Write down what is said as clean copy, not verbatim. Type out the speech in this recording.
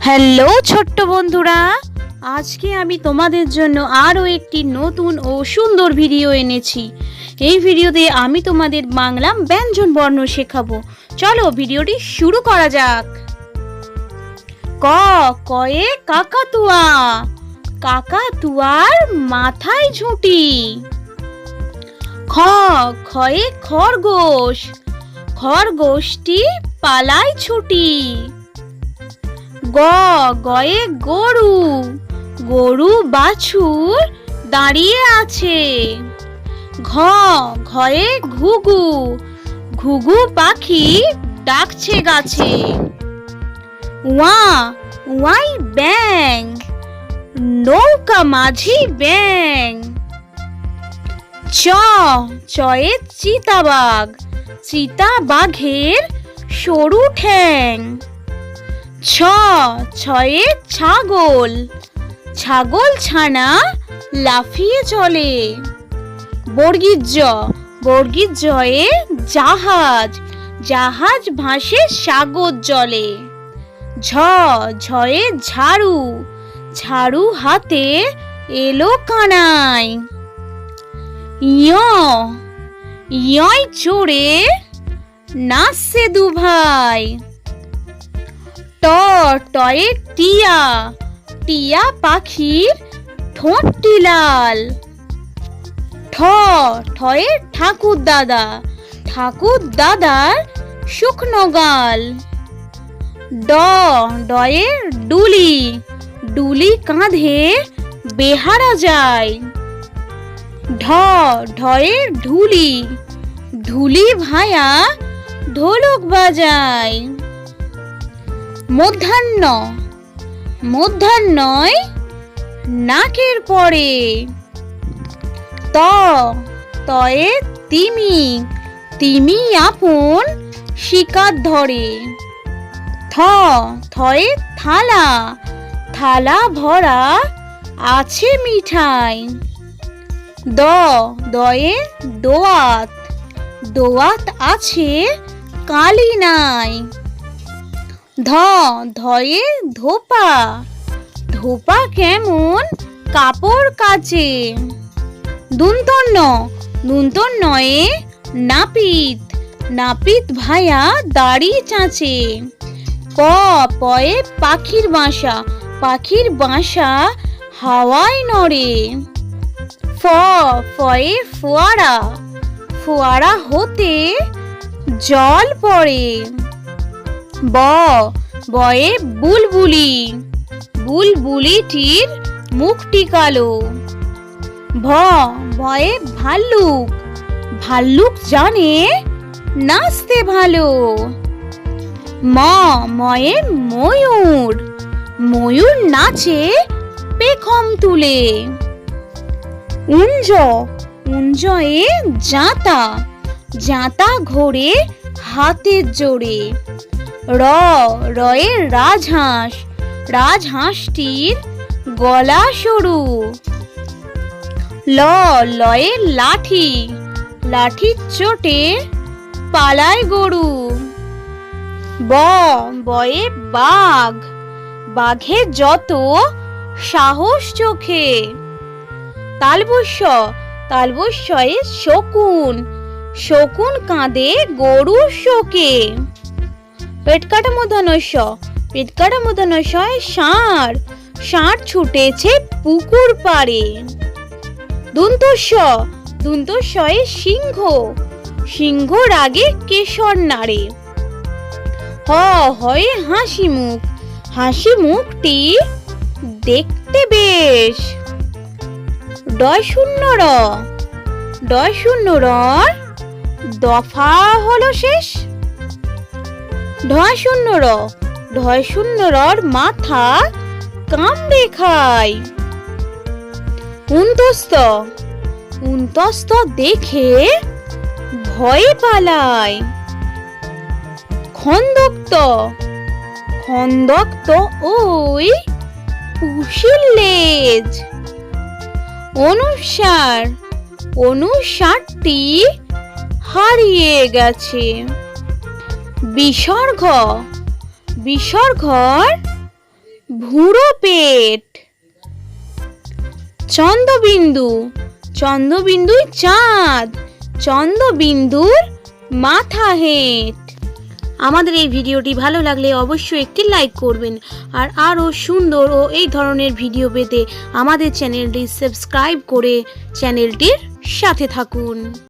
Hello ছোট্ট বন্ধুরা, আজকে আমি তোমাদের জন্য আরও একটি নতুন ও সুন্দর ভিডিও এনেছি। এই ভিডিওতে আমি তোমাদের বাংলা ব্যঞ্জন বর্ণ শেখাবো। চলো ভিডিওটি শুরু করা যাক। ক কয়ে কাকাতুয়া, কাকাতুয়ার মাথায় ঝুঁটি। খ খয়ে খরগোশ, খরগোশটি পালায় ছুটি। গ গয়ে গরু, গরু বাছুর দাঁড়িয়ে আছে। ঘ ঘয়ে ঘুঘু, ঘুঘু পাখি ডাকছে গাছে। ওয়া ওয়াই ব্যাঙ, নৌকা মাঝি ব্যাঙ। চ চয়ে চিতাবাঘ, চিতাবাঘের সরু ঠ্যাং। ছ ছয়ে ছাগল, ছাগল ছানা লাফিয়ে চলে। বর্গীর জ, বর্গীর জয়ে জাহাজ, জাহাজ ভাসে সাগর জলে। ঝ ঝয়ে ঝাড়ু, ঝাড়ু হাতে এলো কানাই। ইয় ইয়য় চড়ে নাচছে দুভাই। ট টয়ে টিয়া, টিয়া পাখির ঠোঁটটি লাল। ঠ ঠয়ে ঠাকুর দাদা, ঠাকুর দাদার শুকনো গাল। ড ডয়ে ডুলি, ডুলি কাঁধে বেহারা যায়। ঢ ঢয়ে ঢুলি, ঢুলি ভায়া ঢোলক বাজায়। মধ্যাহ্ন, মধ্যাহ্নয় নাকের পরে। ত তয়ে তিমি, তিমি আপন শিকার ধরে। থ থয়ে থালা, থালা ভরা আছে মিঠাই। দ দয়ে দোয়াত, দোয়াত আছে কালি নাই। ধ ধয়ে ধোপা, ধোপা কেমন কাপড় কাচে। দুন্তন্ন, দুন্তন্নয়ে নাপিত, নাপিত ভায়া দাড়ি চাচে। প পয়ে পাখির বাসা, পাখির বাসা হাওয়ায় নড়ে। ফ ফয়ে ফোয়ারা, ফোয়ারা হতে জল পড়ে। ব বয়ে বুলবুলি, বুলবুলিটির মুখটি কালো। ভ ভয়ে ভাল্লুক, ভাল্লুক জানে নাচতে ভালো। ম ময়ে ময়ূর, ময়ূর নাচে পেখম তুলে। উঞ্জ উঞ্জয়ে জাঁতা, জাঁতা ঘোরে হাতের জোরে। র রয়ে রাজহাঁস, রাজহাঁসটির গলা সরু। ল লয়ে লাঠি, লাঠির চোটে পালায় গরু। ব বয়ে বাঘ, বাঘের যত সাহস চোখে। তালবস্য, তালবস্যয়ে শকুন, শকুন কাঁদে গরুর শোকে। পেটকাটা মূর্ধন্য-ষ, পেটকাটা মূর্ধন্য-ষয়ে ষাঁড়, ষাঁড় ছুটেছে পুকুর পাড়ে। দন্তস্ব, দন্তস্বয়ে সিংহ, সিংহ রাগে কেশর নাড়ে। হ হয়ে হাসি মুখ, হাসি মুখটি দেখতে বেশ। ডয় শূন্য র, ডয় শূন্য রর দফা হলো শেষ। ঢয় শূন্য র, ঢয় শূন্য রর মাথা কামড়ে খায়। উন্তস্ত, উন্তস্ত দেখে ভয়ে পালায়। খন্দক্ত, খন্দক্ত ওই পুষির লেজ। অনুসার, অনুসারটি হারিয়ে গেছে। বিসর্গ, বিসর্গর ভুরো পেট। চন্দ্রবিন্দু, চন্দ্রবিন্দুর চাঁদ, চন্দ্রবিন্দুর মাথা হেঁট। আমাদের এই ভিডিওটি ভালো লাগলে অবশ্যই একটি লাইক করবেন, আর আরও সুন্দর ও এই ধরনের ভিডিও পেতে আমাদের চ্যানেলটি সাবস্ক্রাইব করে চ্যানেলটির সাথে থাকুন।